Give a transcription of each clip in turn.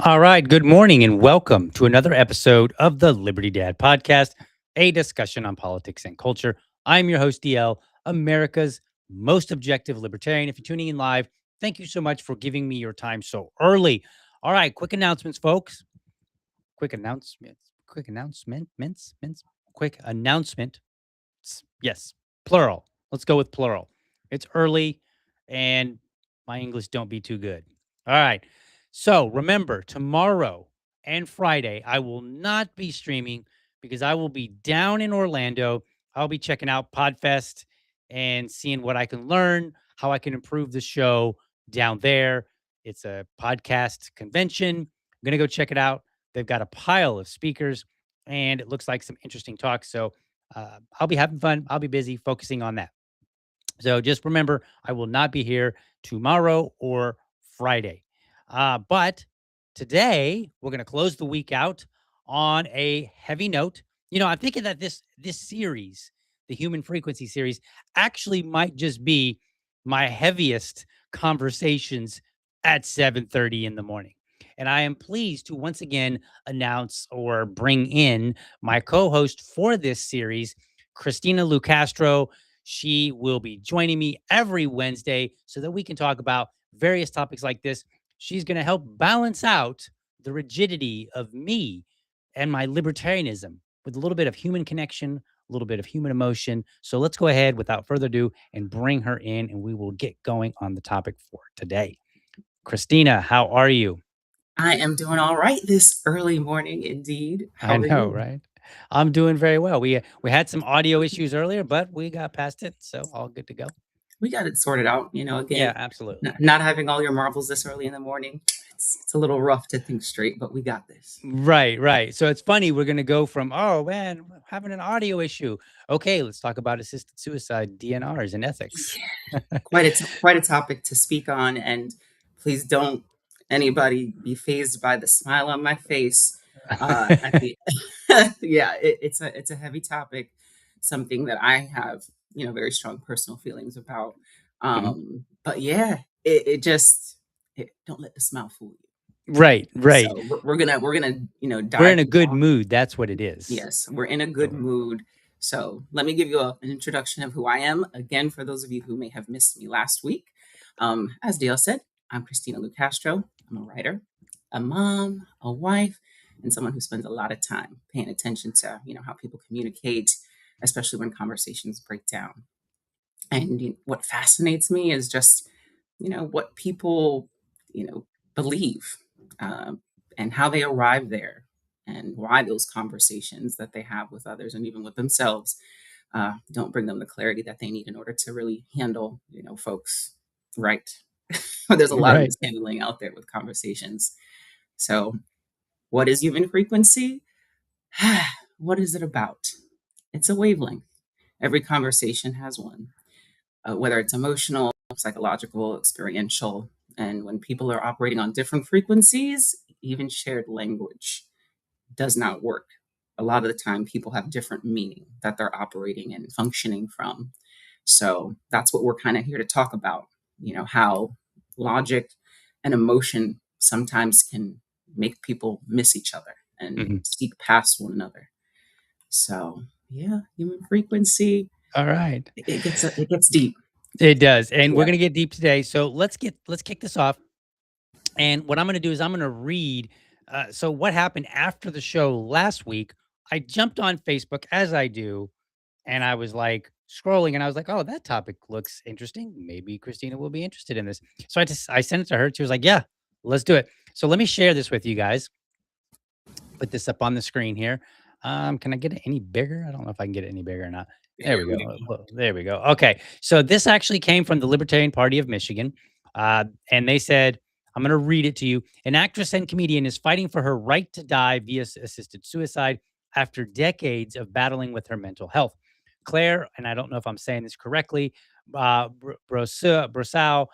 All right. Good morning and welcome to another episode of the Liberty Dad podcast, a discussion on politics and culture. I'm your host, DL, America's most objective libertarian. If you're tuning in live, thank you so much for giving me your time so early. All right. Quick announcements, folks. Quick announcements. Quick announcement. Yes. Plural. Let's go with plural. It's early and my English don't be too good. All right. So remember, tomorrow and Friday, I will not be streaming because I will be down in Orlando. I'll be checking out Podfest and seeing what I can learn, how I can improve the show down there. It's a podcast convention. I'm going to go check it out. They've got a pile of speakers and it looks like some interesting talks. So I'll be having fun. I'll be busy focusing on that. So just remember, I will not be here tomorrow or Friday. But today we're going to close the week out on a heavy note. I'm thinking that this series, the Human Frequency series, actually might just be my heaviest conversations at 7:30 in the morning. And I am pleased to once again announce or bring in my co-host for this series, Krystena LuCastro. She will be joining me every Wednesday so that we can talk about various topics like this. She's going to help balance out the rigidity of me and my libertarianism with a little bit of human connection, a little bit of human emotion. So let's go ahead without further ado and bring her in and we will get going on the topic for today. Krystena, how are you? I am doing all right this early morning indeed. I How are know, you? right? I'm doing very well. We had some audio issues earlier, but we got past it, so all good to go. We got it sorted out. Yeah, Again, absolutely. not having all your marbles this early in the morning, it's a little rough to think straight, but we got this. Right, right. So it's funny. We're going to go from, oh man, we're having an audio issue. Okay, let's talk about assisted suicide, DNRs, and ethics. Quite a topic to speak on, and please don't anybody be phased by the smile on my face. At the yeah, it's a heavy topic, something that I have very strong personal feelings about. Mhm. But yeah, it just don't let the smile fool you. Right, So right. we're gonna We're dive in a good more. mood. That's what it is. Yes, we're in a good So, mood. So let me give you an introduction of who I am. Again, for those of you who may have missed me last week, as Dale said, I'm Krystena LuCastro. I'm a writer, a mom, a wife, and someone who spends a lot of time paying attention to how people communicate, especially when conversations break down. And what fascinates me is just what people believe, um, and how they arrive there, and why those conversations that they have with others and even with themselves don't bring them the clarity that they need in order to really handle folks right. There's a lot of right. mishandling out there with conversations. So what is human frequency? What is it about? It's a wavelength. Every conversation has one, whether it's emotional, psychological, experiential. And when people are operating on different frequencies, even shared language does not work. A lot of the time, people have different meaning that they're operating and functioning from. So that's what we're kind of here to talk about. How logic and emotion sometimes can make people miss each other and Mhm. seek past one another. So yeah, human frequency, All right. it gets deep. It does. And we're Yeah. going to get deep today. So let's kick this off. And what I'm going to do is I'm going to read. So what happened after the show last week? I jumped on Facebook as I do, and I was like scrolling, and I was like, "Oh, that topic looks interesting. Maybe Krystena will be interested in this." So I sent it to her. She was like, "Yeah, let's do it." So let me share this with you guys. Put this up on the screen here. Can I get it any bigger? I don't know if I can get it any bigger or not. There There we we go. go. Well, there we go. Okay. So this actually came from the Libertarian Party of Michigan. And they said, I'm going to read it to you. An actress and comedian is fighting for her right to die via assisted suicide after decades of battling with her mental health. Claire, and I don't know if I'm saying this correctly, Brosau,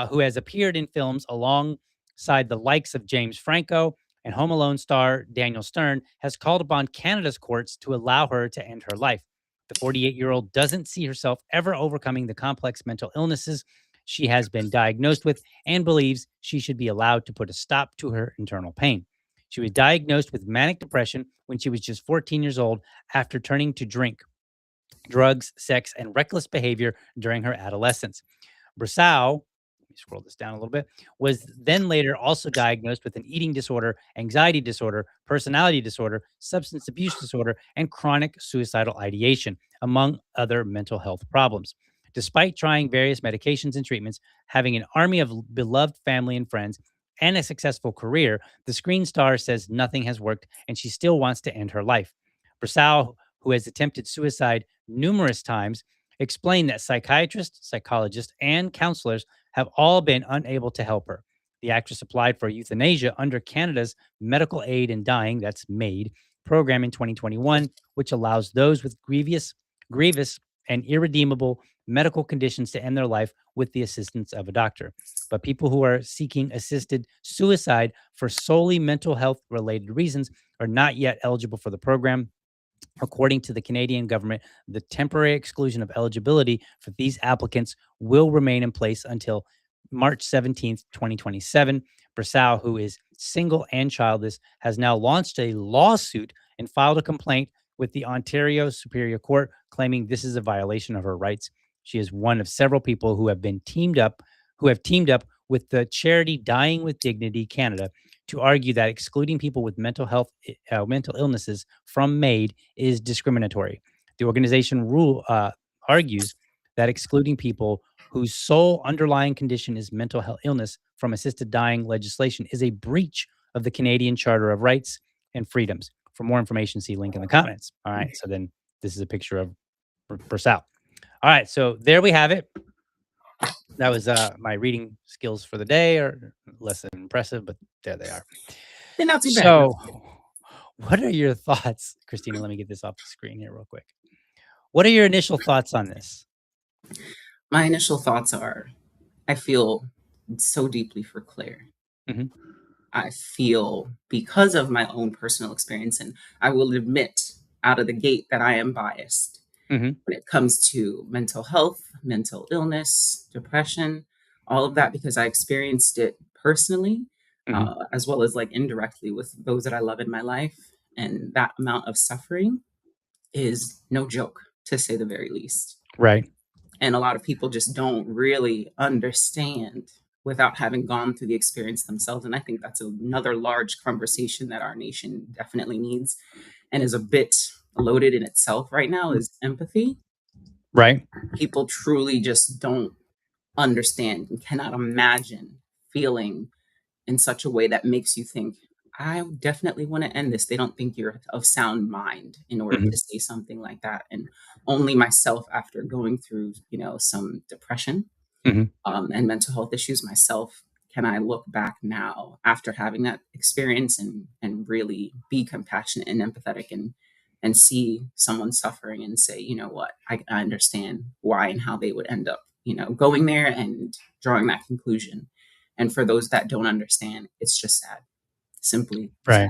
who has appeared in films alongside the likes of James Franco and Home Alone star Daniel Stern, has called upon Canada's courts to allow her to end her life. The 48-year-old doesn't see herself ever overcoming the complex mental illnesses she has been diagnosed with and believes she should be allowed to put a stop to her internal pain. She was diagnosed with manic depression when she was just 14 years old after turning to drink, drugs, sex, and reckless behavior during her adolescence. Brasau, let me scroll this down a little bit, was then later also diagnosed with an eating disorder, anxiety disorder, personality disorder, substance abuse disorder, and chronic suicidal ideation, among other mental health problems. Despite trying various medications and treatments, having an army of beloved family and friends, and a successful career, the screen star says nothing has worked and she still wants to end her life. Brasau, who has attempted suicide numerous times, explained that psychiatrists, psychologists, and counselors have all been unable to help her. The actress applied for euthanasia under Canada's Medical Aid in Dying, that's MAID, program in 2021, which allows those with grievous, and irredeemable medical conditions to end their life with the assistance of a doctor. But people who are seeking assisted suicide for solely mental health related reasons are not yet eligible for the program. According to the Canadian government, the temporary exclusion of eligibility for these applicants will remain in place until March 17th, 2027. Brasau, who is single and childless, has now launched a lawsuit and filed a complaint with the Ontario Superior Court, claiming this is a violation of her rights. She is one of several people who have teamed up with the charity Dying with Dignity Canada to argue that excluding people with mental illnesses from MAID is discriminatory. The organization argues that excluding people whose sole underlying condition is mental health illness from assisted dying legislation is a breach of the Canadian Charter of Rights and Freedoms. For more information, see link in the comments. All right. So then this is a picture of Brasau. All right. So there we have it. That was my reading skills for the day, or less than impressive, but there they are. They're not too bad. So, what are your thoughts, Krystena? Let me get this off the screen here real quick. What are your initial thoughts on this? My initial thoughts are, I feel so deeply for Claire. Mhm. I feel, because of my own personal experience, and I will admit out of the gate that I am biased Mhm. when it comes to mental health, mental illness, depression, all of that, because I experienced it personally, Mhm. as well as like indirectly with those that I love in my life. And that amount of suffering is no joke, to say the very least. Right. And a lot of people just don't really understand without having gone through the experience themselves. And I think that's another large conversation that our nation definitely needs and is a bit loaded in itself right now, is empathy. Right. People truly just don't understand and cannot imagine feeling in such a way that makes you think, I definitely want to end this. They don't think you're of sound mind in order Mhm. to say something like that. And only myself, after going through, some depression, Mhm. and mental health issues myself, can I look back now after having that experience and really be compassionate and empathetic and see someone suffering and say, you know what, I understand why and how they would end up, going there and drawing that conclusion. And for those that don't understand, it's just sad, simply sad.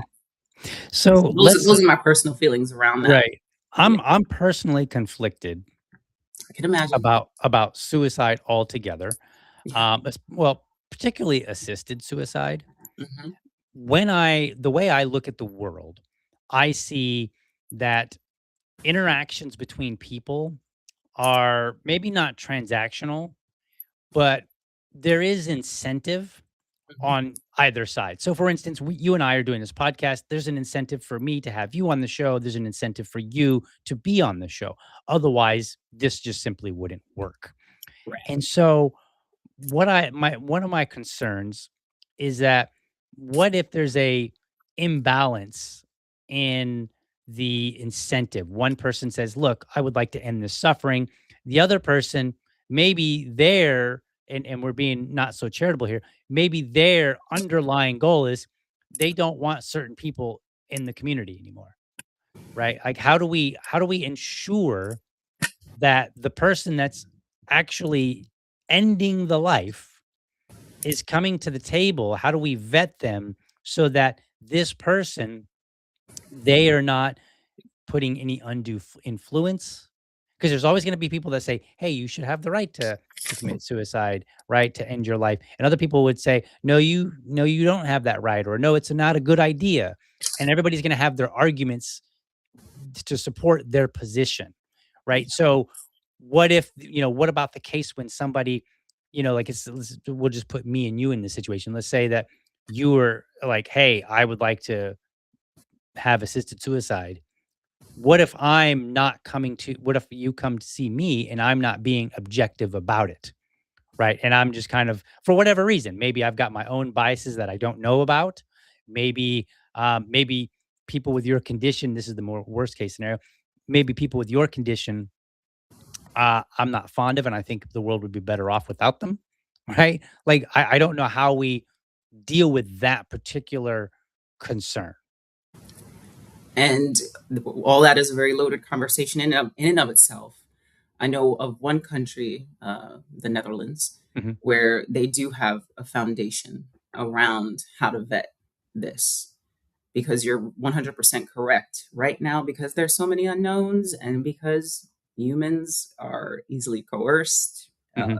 Right. So Those are my personal feelings around that. right. Yeah, I'm personally conflicted I can imagine. about suicide altogether. Yeah. Well, particularly assisted suicide. Hmm. The way I look at the world, I see that interactions between people are maybe not transactional, but there is incentive Hmm. on either side. So, for instance, you and I are doing this podcast. There's an incentive for me to have you on the show. There's an incentive for you to be on the show. Otherwise, this just simply wouldn't work. Right. And so, one of my concerns is that what if there's a imbalance in the incentive? One person says, "Look, I would like to end this suffering." The other person, maybe their and we're being not so charitable here, maybe their underlying goal is they don't want certain people in the community anymore, right? Like how do we ensure that the person that's actually ending the life is coming to the table? How do we vet them so that this person, they are not putting any undue influence? because there's always going to be people that say, "Hey, you should have the right to commit suicide, right, to end your life," and other people would say, no, you don't have that right," or "No, it's not a good idea," and everybody's going to have their arguments to support their position, right? So, what if what about the case when somebody, like we'll just put me and you in this situation. Let's say that you were like, "Hey, I would like to have assisted suicide." What if what if you come to see me and I'm not being objective about it, right? And I'm just kind of, for whatever reason, maybe I've got my own biases that I don't know about. Maybe people with your condition, this is the more worst case scenario. Maybe people with your condition, I'm not fond of, and I think the world would be better off without them, right? Like, I don't know how we deal with that particular concern. And all that is a very loaded conversation in and of itself. I know of one country, the Netherlands, Mhm, where they do have a foundation around how to vet this, because you're 100% correct right now, because there's so many unknowns and because humans are easily coerced. uh, mhm,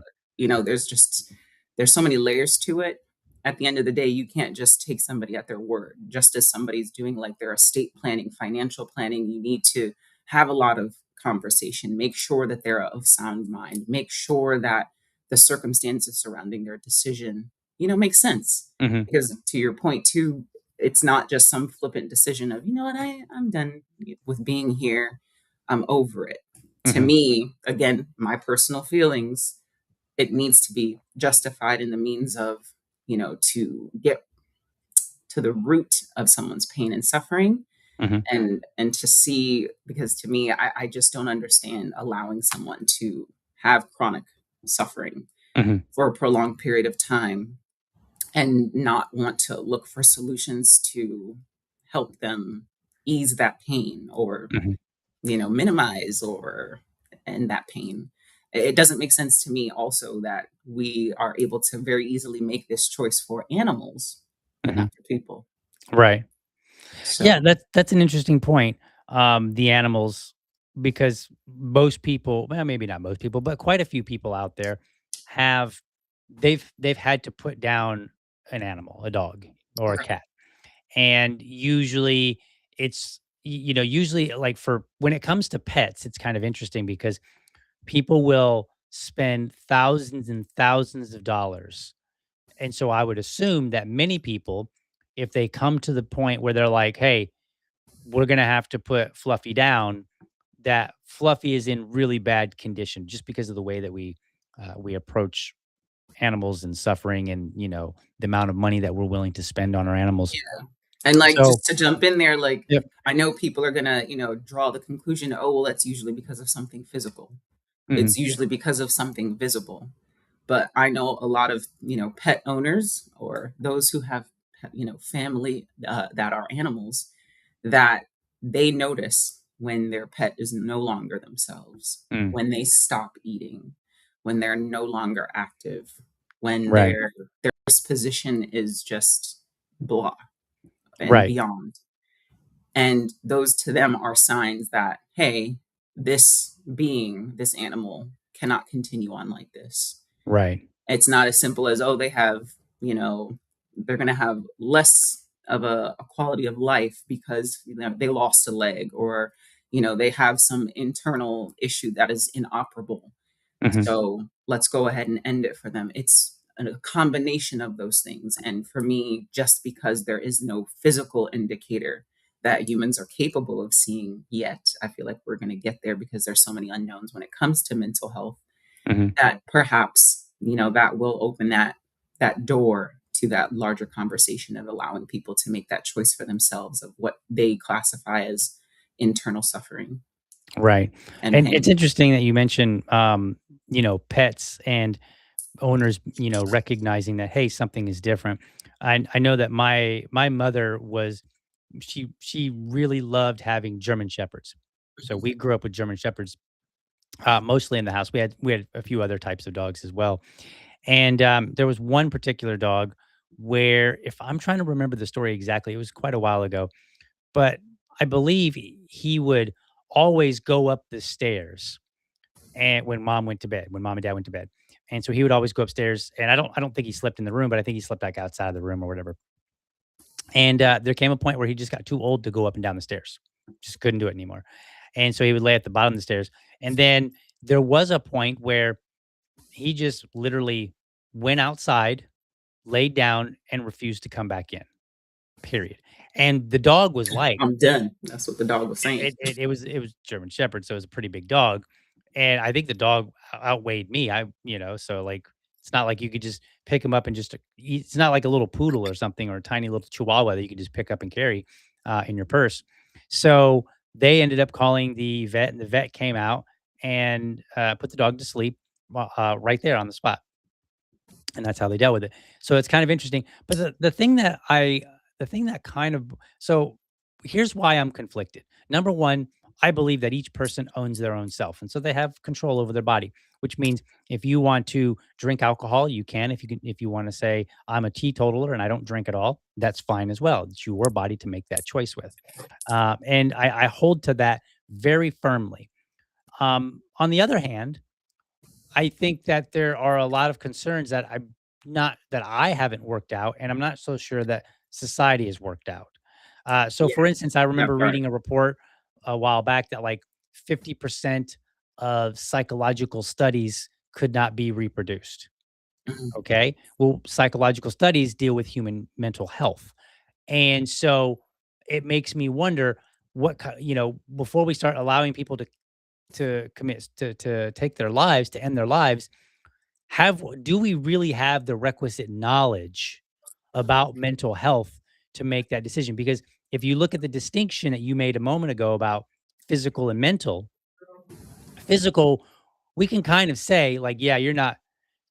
there's so many layers to it. At the end of the day, you can't just take somebody at their word. Just as somebody's doing like their estate planning, financial planning, you need to have a lot of conversation, make sure that they're of sound mind, make sure that the circumstances surrounding their decision make sense. mhm, Because to your point too, it's not just some flippant decision of, I'm done with being here, I'm over it. To mhm, me, again, my personal feelings, it needs to be justified in the means of, to get to the root of someone's pain and suffering, mhm, and to see, because to me, I just don't understand allowing someone to have chronic suffering mhm, for a prolonged period of time and not want to look for solutions to help them ease that pain, or mhm, minimize or end that pain. It doesn't make sense to me also that we are able to very easily make this choice for animals but mhm. not for people. Right. Yeah, So that's an interesting point. The animals, because most people, well, maybe not most people, but quite a few people out there have they've had to put down an animal, a dog or a right. cat, and usually usually like for when it comes to pets, it's kind of interesting because people will spend thousands and thousands of dollars. And so I would assume that many people, if they come to the point where they're like, "Hey, we're gonna have to put Fluffy down," that Fluffy is in really bad condition just because of the way that we approach animals and suffering and, the amount of money that we're willing to spend on our animals. And like, So just to jump in there, like, yep. I know people are gonna draw the conclusion, oh well, that's usually because of something physical, Mhm, it's usually because of something visible. But I know a lot of pet owners, or those who have family that are animals, that they notice when their pet is no longer themselves, mm, when they stop eating, when they're no longer active, when right, their disposition is just blah and right, beyond. And those to them are signs that, hey, this being, this animal cannot continue on like this. right. It's not as simple as, oh, they have, they're going to have less of a quality of life because they lost a leg, or they have some internal issue that is inoperable, Mhm, so let's go ahead and end it for them. It's a combination of those things. And for me, just because there is no physical indicator that humans are capable of seeing yet, I feel like we're going to get there because there's so many unknowns when it comes to mental health, mhm, that perhaps, that will open that door to that larger conversation of allowing people to make that choice for themselves of what they classify as internal suffering right. and And it's pain. interesting that you mentioned, pets and owners, recognizing that, hey, something is different. I know that my mother was she really loved having German shepherds. So Mhm. we grew up with German shepherds, mostly in the house. We had a few other types of dogs as well, and there was one particular dog where, if I'm trying to remember the story exactly, it was quite a while ago, but I believe he would always go up the stairs and when mom went to bed, when mom and dad went to bed. And so he would always go upstairs, and I don't think he slept in the room, but I think he slept like outside of the room or whatever. And there came a point where he just got too old to go up and down the stairs. Just couldn't do it anymore. And so he would lay at the bottom of the stairs. And then there was a point where he just literally went outside, laid down, and refused to come back in. Period. And the dog was like, I'm done. That's what the dog was saying. it was German Shepherd, so it was a pretty big dog, and I think the dog outweighed me. So like it's not like you could just pick him up and just it's not like a little poodle or something or a tiny little chihuahua that you could just pick up and carry in your purse. So they ended up calling the vet, and the vet came out and put the dog to sleep right there on the spot, and that's how they dealt with it. So it's kind of interesting. But the thing that kind of so here's why I'm conflicted. Number one, I believe that each person owns their own self, and so they have control over their body. Which means if you want to drink alcohol, you can. If you want to say I'm a teetotaler and I don't drink at all, that's fine as well. It's your body to make that choice with, and I hold to that very firmly. On the other hand, I think that there are a lot of concerns that I haven't worked out, and I'm not so sure that society has worked out. So, Yeah, for instance, I that remember part. reading a report a while back that like 50% of psychological studies could not be reproduced. Mhm. Okay. Well, psychological studies deal with human mental health. And so it makes me wonder before we start allowing people to commit to take their lives, to end their lives, have do we really have the requisite knowledge about mental health to make that decision? Because if you look at the distinction that you made a moment ago about physical and mental, physical, we can kind of say like, yeah, you're not,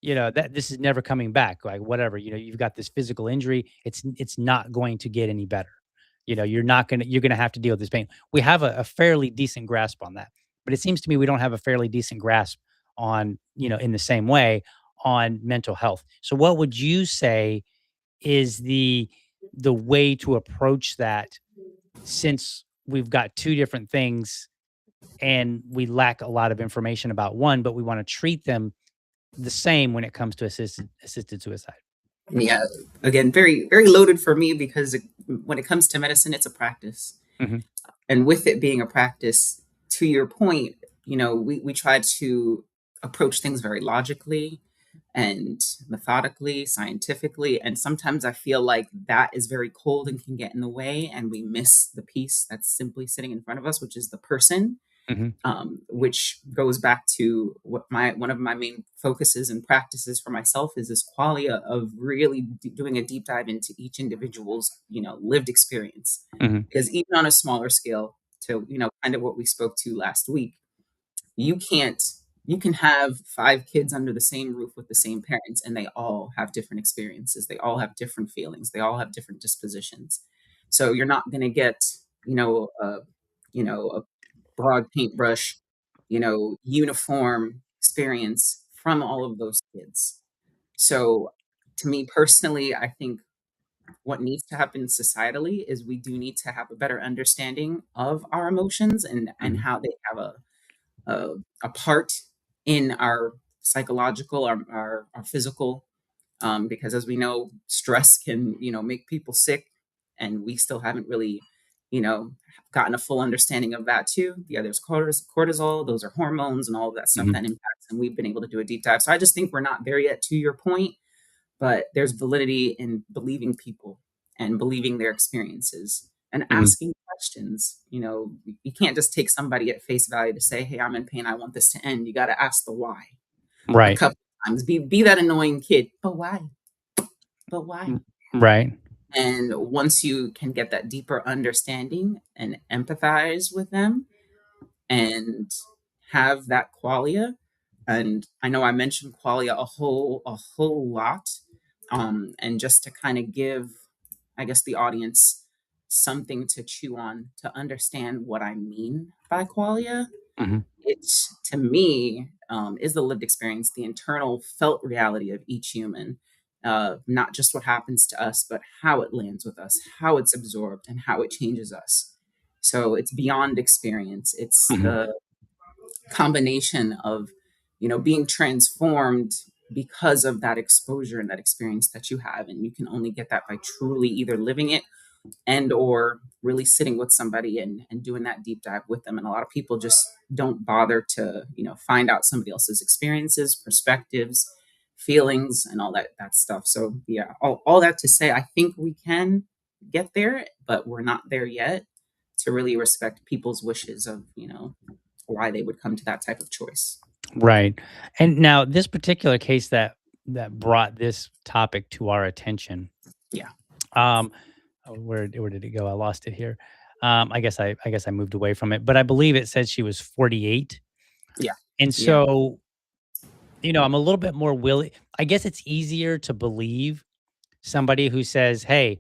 that this is never coming back, like whatever, you've got this physical injury, it's not going to get any better. You're gonna have to deal with this pain. We have a fairly decent grasp on that, but it seems to me we don't have a fairly decent grasp on, in the same way, on mental health. So what would you say is the way to approach that, since we've got two different things and we lack a lot of information about one, but we want to treat them the same when it comes to assisted suicide? Yeah, again, very very loaded for me because when it comes to medicine, it's a practice, Mhm, and with it being a practice, to your point, we try to approach things very logically and methodically, scientifically, and sometimes I feel like that is very cold and can get in the way, and we miss the piece that's simply sitting in front of us, which is the person, mhm, which goes back to what my one of my main focuses and practices for myself is this qualia of really doing a deep dive into each individual's lived experience, mhm, because even on a smaller scale, to kind of what we spoke to last week, you can't you can have five kids under the same roof with the same parents, and they all have different experiences, they all have different feelings, they all have different dispositions. So you're not going to get you know a a broad paintbrush, uniform experience from all of those kids. So, to me personally, I think what needs to happen societally is we do need to have a better understanding of our emotions and mhm, how they have a, a part in our psychological, our physical, because as we know, stress can make people sick, and we still haven't really you know gotten a full understanding of that too. Yeah, there's cortisol, those are hormones and all of that stuff mhm, that impacts, and we've been able to do a deep dive. So I just think we're not there yet, to your point, but there's validity in believing people and believing their experiences and mhm. asking questions. You can't just take somebody at face value to say, hey, I'm in pain, I want this to end. You got to ask the why a Right. couple times. Be that annoying kid, but why? But why? Mm, right. And once you can get that deeper understanding and empathize with them and have that qualia, and I know I mentioned qualia a whole lot, and just to kind of give, I guess, the audience something to chew on to understand what I mean by qualia. Mhm, It's, to me, is the lived experience, the internal felt reality of each human, not just what happens to us, but how it lands with us, how it's absorbed, and how it changes us. So it's beyond experience. It's mhm, the combination of, being transformed because of that exposure and that experience that you have. And you can only get that by truly either living it and or really sitting with somebody and doing that deep dive with them. And a lot of people just don't bother to, find out somebody else's experiences, perspectives, feelings, and all that stuff. So yeah, all that to say, I think we can get there, but we're not there yet, to really respect people's wishes of, why they would come to that type of choice. Right. And now this particular case that brought this topic to our attention, Yeah. um, where did it go? I lost it here. I guess I moved away from it, but I believe it said she was 48. Yeah. And Yeah. so, I'm a little bit more willing. I guess it's easier to believe somebody who says, "Hey,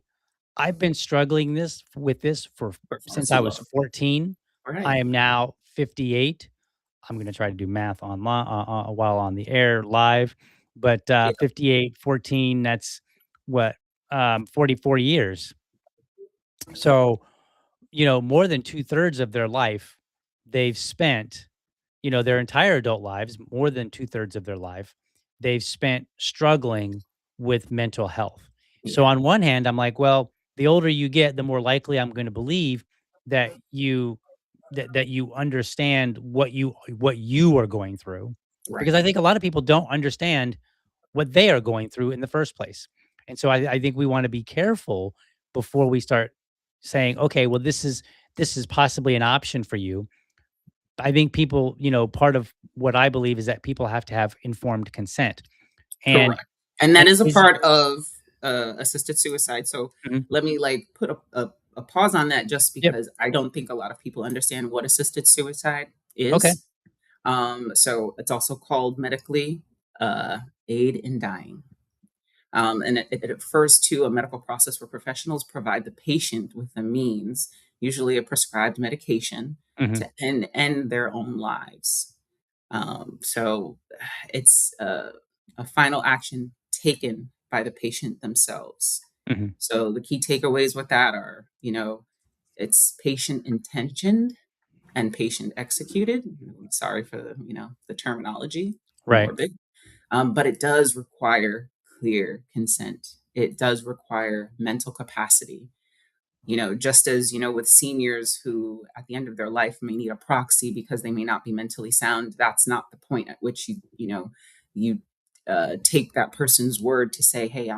I've been struggling this for For since I so was long. 14. I Right. am now 58." I'm gonna try to do math while on the air live, but, Yeah. 58, 14, that's what, 44 years. So, more than 2/3 of their life, they've spent, their entire adult lives, more than 2/3 of their life, they've spent struggling with mental health. So Yeah. on one hand, I'm like, well, the older you get, the more likely I'm going to believe that you understand what you are going through, because Right. I think a lot of people don't understand what they are going through in the first place. And so I think we want to be careful before we start saying, okay, well, this is possibly an option for you. I think people, part of what I believe is that people have to have informed consent. And Correct. And that is a is part of assisted suicide. So Mhm. let me like put a pause on that, just Yep. because I don't think a lot of people understand what assisted suicide Okay. is. So it's also called medically uh, aid in dying. And it refers to a medical process where professionals provide the patient with the means, usually a prescribed medication, Mhm. to end their own lives. So it's a final action taken by the patient themselves. Mhm. So the key takeaways with that are, it's patient intentioned and patient executed. Sorry for the terminology, Right. morbid, but it does require clear consent. It does require mental capacity, just as, with seniors who at the end of their life may need a proxy because they may not be mentally sound. That's not the point at which you take that person's word to say, hey,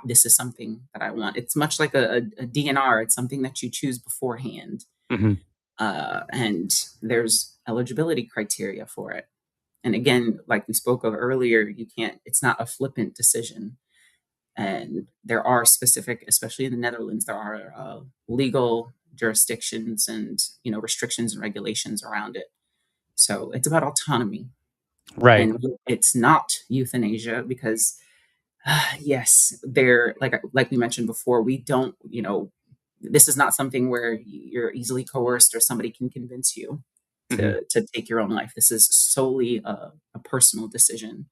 this is something that I want. It's much like a DNR. It's something that you choose beforehand. Mhm. And there's eligibility criteria for it. And again, like we spoke of earlier, it's not a flippant decision. And there are specific, especially in the Netherlands, there are legal jurisdictions and restrictions and regulations around it. So it's about autonomy, Right. and it's not euthanasia because yes, there, like we mentioned before, we don't, this is not something where you're easily coerced or somebody can convince you Mhm. to take your own life. This is solely a personal decision.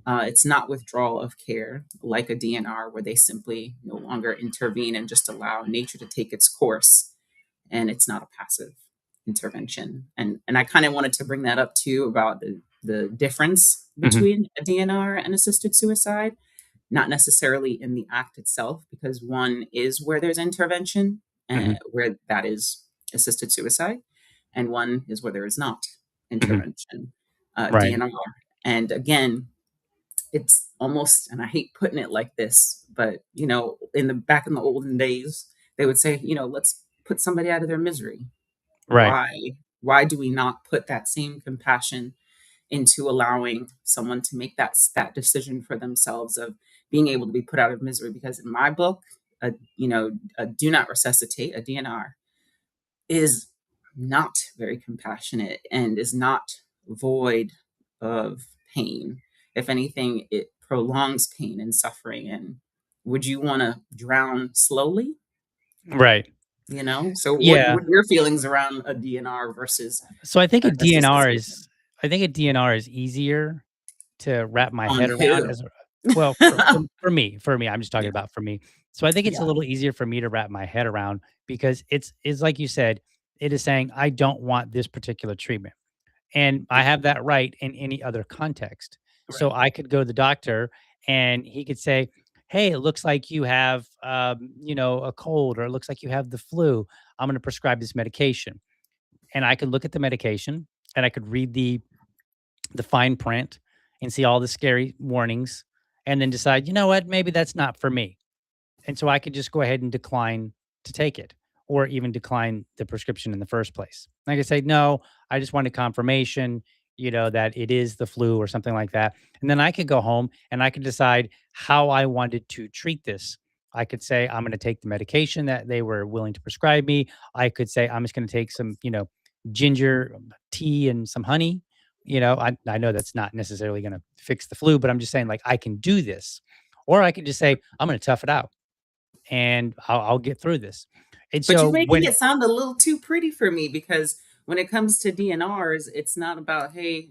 It's not withdrawal of care like a DNR, where they simply no longer intervene and just allow nature to take its course. And it's not a passive intervention. And I kind of wanted to bring that up too, about the difference Mhm. between a DNR and assisted suicide, not necessarily in the act itself, because one is where there's intervention, Mhm. where that is assisted suicide, and one is where there is not Mhm. intervention, Right. DNR. And again, it's almost, and I hate putting it like this, but back in the olden days, they would say, let's put somebody out of their misery. Right. Why? Why do we not put that same compassion into allowing someone to make that decision for themselves of being able to be put out of misery? Because in my book, a do not resuscitate, a DNR, is not very compassionate and is not void of pain. If anything, it prolongs pain and suffering. And would you want to drown slowly? Right. So what Yeah. are your feelings around a DNR versus So I think a assisted DNR suicide? is I think a DNR is easier to wrap my On head around who? as a well, for me, I'm just talking Yeah, about for me. So I think it's a yeah, little easier for me to wrap my head around because it's like you said, it is saying, "I don't want this particular treatment." And I have that right in any other context. So Right. I could go to the doctor and he could say, "Hey, it looks like you have, a cold, or it looks like you have the flu. I'm going to prescribe this medication." And I could look at the medication and I could read the fine print and see all the scary warnings and then decide, you know what, maybe that's not for me. And so I could just go ahead and decline to take it, or even decline the prescription in the first place. I could say, no, I just wanted confirmation, that it is the flu or something like that. And then I could go home and I could decide how I wanted to treat this. I could say, I'm going to take the medication that they were willing to prescribe me. I could say, I'm just going to take some, ginger tea and some honey. I know that's not necessarily going to fix the flu, but I'm just saying, like, I can do this. Or I could just say, I'm going to tough it out and I'll get through this. And But so you're making when it sound a little too pretty for me because when it comes to DNRs, it's not about, hey,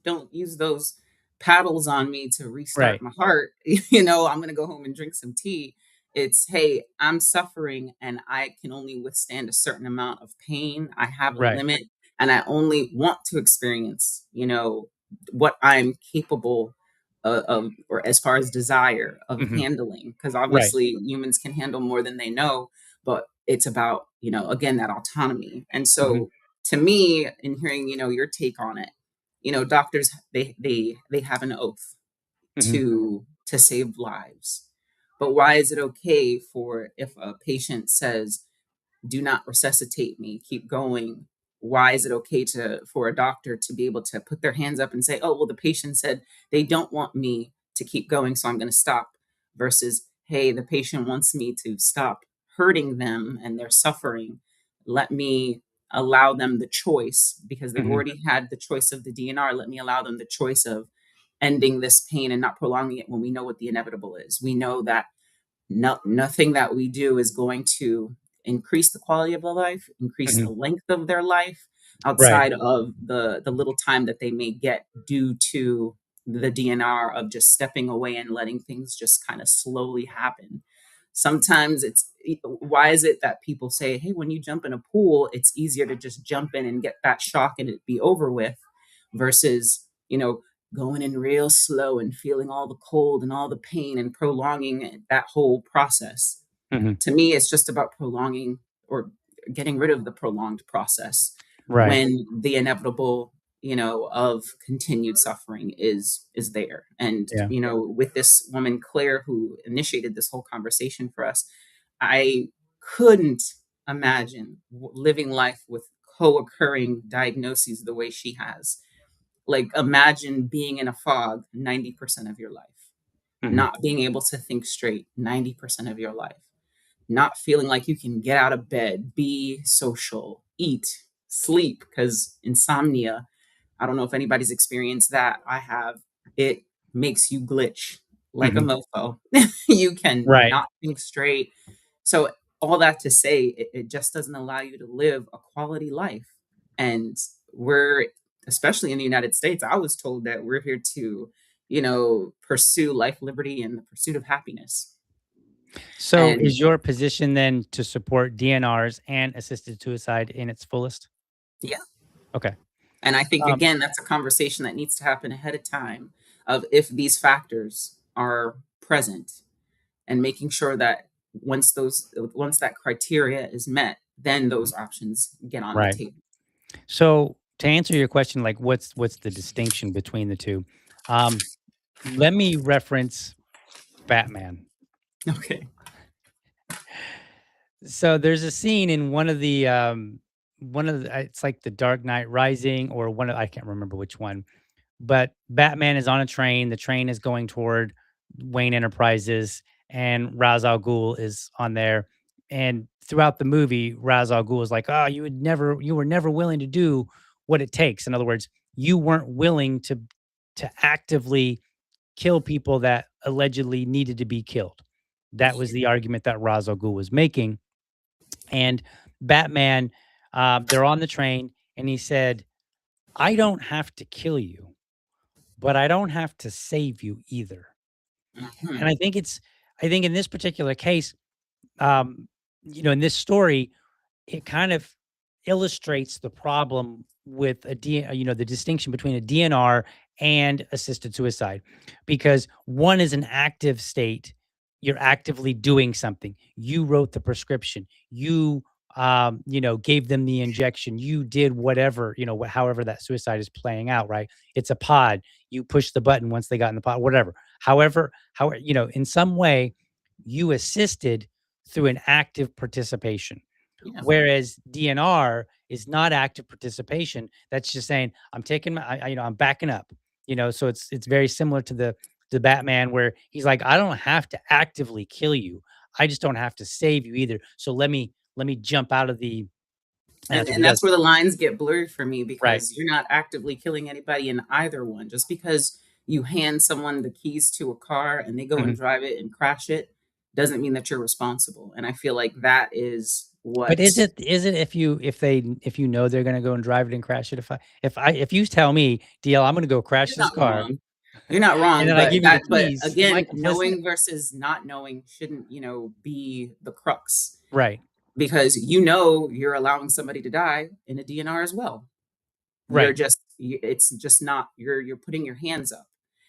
don't use those paddles on me to restart right, my heart. I'm going to go home and drink some tea. It's, hey, I'm suffering and I can only withstand a certain amount of pain. I have a right, limit and I only want to experience, what I'm capable of, or as far as desire of mhm, handling. Because right, obviously humans can handle more than they know, but it's about, again, that autonomy. And mhm, so to me, in hearing, your take on it, doctors, they have an oath mhm, to save lives. But why is it okay for if a patient says, do not resuscitate me, keep going? Why is it okay for a doctor to be able to put their hands up and say, oh, well, the patient said they don't want me to keep going, so I'm going to stop? Versus, hey, the patient wants me to stop hurting them and they're suffering. Let me allow them the choice because they've mhm, already had the choice of the DNR. Let me allow them the choice of ending this pain and not prolonging it when we know what the inevitable is. We know that nothing that we do is going to increase the quality of their life, increase mhm, the length of their life, right, outside of the little time that they may get due to the DNR of just stepping away and letting things just kind of slowly happen. Sometimes why is it that people say, hey, when you jump in a pool, it's easier to just jump in and get that shock and it be over with versus, going in real slow and feeling all the cold and all the pain and prolonging that whole process. mhm, To me, it's just about prolonging or getting rid of the prolonged process right, when the inevitable, of continued suffering is there. And yeah, with this woman Claire who initiated this whole conversation for us, I couldn't imagine living life with co-occurring diagnoses the way she has. Like, imagine being in a fog 90% of your life, mhm, not being able to think straight 90% of your life, not feeling like you can get out of bed, be social, eat, sleep, because insomnia, I don't know if anybody's experienced that. I have. It makes you glitch like a mhm, mofo. You can right, not think straight. So all that to say, it just doesn't allow you to live a quality life. And we're, especially in the United States, I was told that we're here to, pursue life, liberty, and the pursuit of happiness. So And is your position then to support DNRs and assisted suicide in its fullest? yeah, Okay, and I think um, again, that's a conversation that needs to happen ahead of time of if these factors are present and making sure that once that criteria is met, then those options get on the right. table. So to answer your question, like, what's the distinction between the 2? Um, Let me reference Batman. Okay. So there's a scene in it's like The Dark Knight Rising, or I can't remember which one, but Batman is on a train. The train is going toward Wayne Enterprises, and Ra's al Ghul is on there. And throughout the movie, Ra's al Ghul is like, "Oh, you were never willing to do what it takes." In other words, you weren't willing to actively kill people that allegedly needed to be killed. That was Yeah. the argument that Ra's al Ghul was making. And Batman, they're on the train, and he said, "I don't have to kill you, but I don't have to save you either." And Mhm. I think in this particular case, um, in this story, it kind of illustrates the problem with the distinction between a DNR and assisted suicide, because one is an active state. You're actively doing something. You wrote the prescription. You, gave them the injection. You did whatever, however that suicide is playing out, right? It's a pod. You push the button once they got in the pod, whatever. However, in some way, you assisted through an active participation. Yeah. Whereas DNR is not active participation. That's just saying, I'm taking I'm backing up. So it's very similar to the Batman, where he's like, I don't have to actively kill you. I just don't have to save you either. So let me jump out of the, and that's what And he does. that's where the lines get blurred for me, Right. because you're not actively killing anybody in either one. Just because you hand someone the keys to a car and they go and Mhm. drive it and crash it doesn't mean that you're responsible. And I feel like that is But what is it if you know they're gonna go and drive it and crash it, if you tell me, DL, I'm gonna go crash you're this not car, wrong. You're not and wrong, then I but give you the but keys, am I again, complicit? knowing versus not knowing shouldn't, be the crux, Right, because you're allowing somebody to die in a DNR as well. right, It's just not, you're putting your hands up.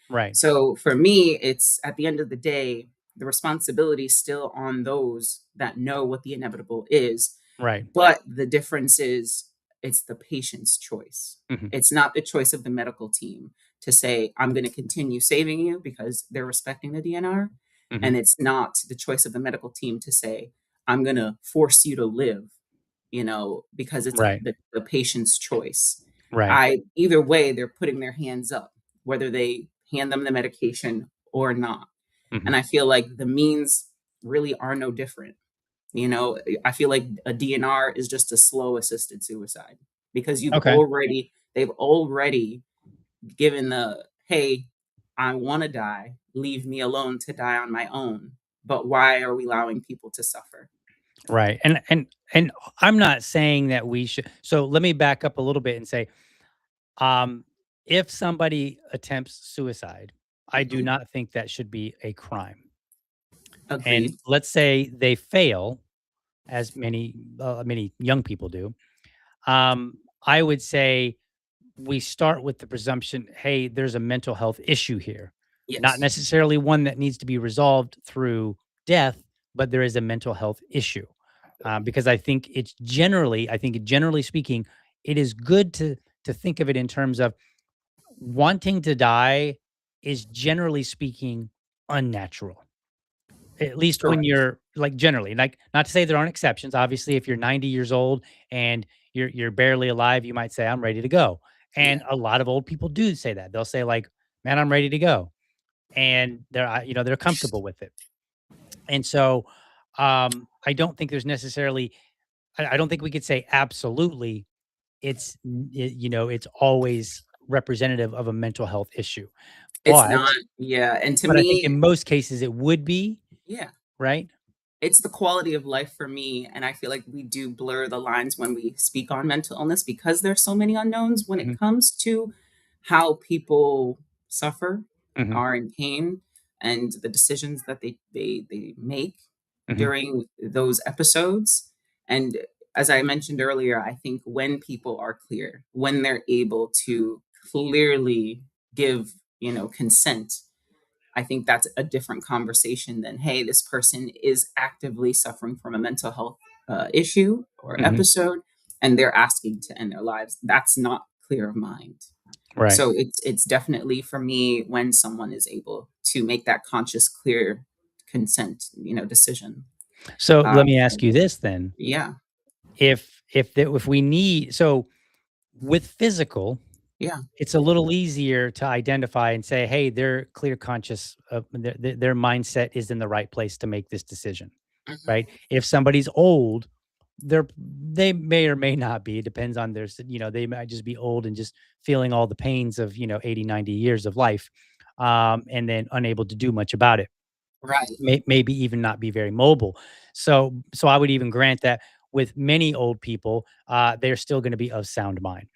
right, So for me, it's at the end of the day, the responsibility is still on those that know what the inevitable is. right. But the difference is it's the patient's choice. Mhm, It's not the choice of the medical team to say, I'm going to continue saving you because they're respecting the DNR. mhm. And it's not the choice of the medical team to say, I'm going to force you to live, because it's Right, the patient's choice. right. I Either way, they're putting their hands up, whether they hand them the medication or not. Mhm. And I feel like the means really are no different. I feel like a DNR is just a slow assisted suicide, because Okay. they've already given the, hey, I want to die, leave me alone to die on my own. But why are we allowing people to suffer? Right. And I'm not saying that we should, so let me back up a little bit and say, um, if somebody attempts suicide, I do Mhm. not think that should be a crime. And Agreed. let's say they fail, as many young people do. I would say we start with the presumption, hey, there's a mental health issue here, not Yes. necessarily one that needs to be resolved through death, but there is a mental health issue. Because generally speaking, it is good to think of it in terms of wanting to die is generally speaking unnatural. At least when Correct. you're like, generally, like, not to say there aren't exceptions. Obviously, if you're 90 years old and you're barely alive, you might say, "I'm ready to go." Yeah. And a lot of old people do say that. They'll say like, "Man, I'm ready to go." And they're comfortable with it. And so, I don't think there's necessarily I don't think we could say absolutely it's always representative of a mental health issue. It's But not. Yeah. And to but I think me, in most cases it would be, yeah, right? it's the quality of life for me. And I feel like we do blur the lines when we speak on mental illness, because there's so many unknowns when it Mhm, comes to how people suffer, mhm, are in pain, and the decisions that they make mhm, during those episodes. And as I mentioned earlier, I think when people are clear, when they're able to clearly give, consent, I think that's a different conversation than, hey, this person is actively suffering from a mental health issue or mhm. episode, and they're asking to end their lives. That's not clear of mind. Right. So it's definitely for me when someone is able to make that conscious, clear consent, decision. So let me So, ask you this then. yeah, If we need, so with physical, yeah, it's a little easier to identify and say, hey, they're clear conscious of their mindset is in the right place to make this decision, mhm, right? If somebody's old, they may or may not be. It depends on they might just be old and just feeling all the pains of 80, 90 years of life, and then unable to do much about it. right, Maybe even not be very mobile. So I would even grant that with many old people, they're still going to be of sound mind.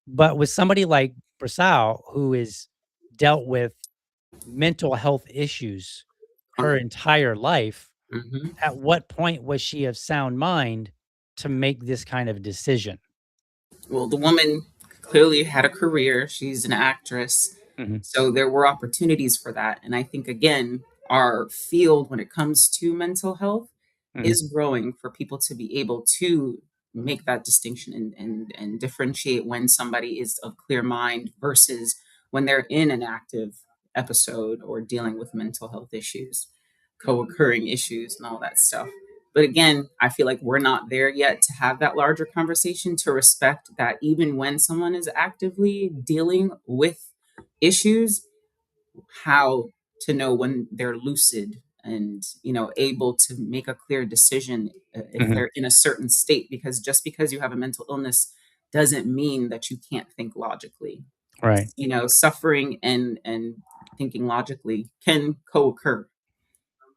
But with somebody like Brasal, who is dealt with mental health issues her entire life, mhm. at what point was she of sound mind to make this kind of decision? Well, the woman clearly had a career. She's an actress. Hmm. So there were opportunities for that. And I think, again, our field when it comes to mental health Hmm. is growing for people to be able to make that distinction and differentiate when somebody is of clear mind versus when they're in an active episode or dealing with mental health issues, co-occurring issues and all that stuff. But again, I feel like we're not there yet to have that larger conversation to respect that even when someone is actively dealing with issues, how to know when they're lucid and able to make a clear decision if Hmm. they're in a certain state, because just because you have a mental illness doesn't mean that you can't think logically. Right. Suffering and thinking logically can co-occur.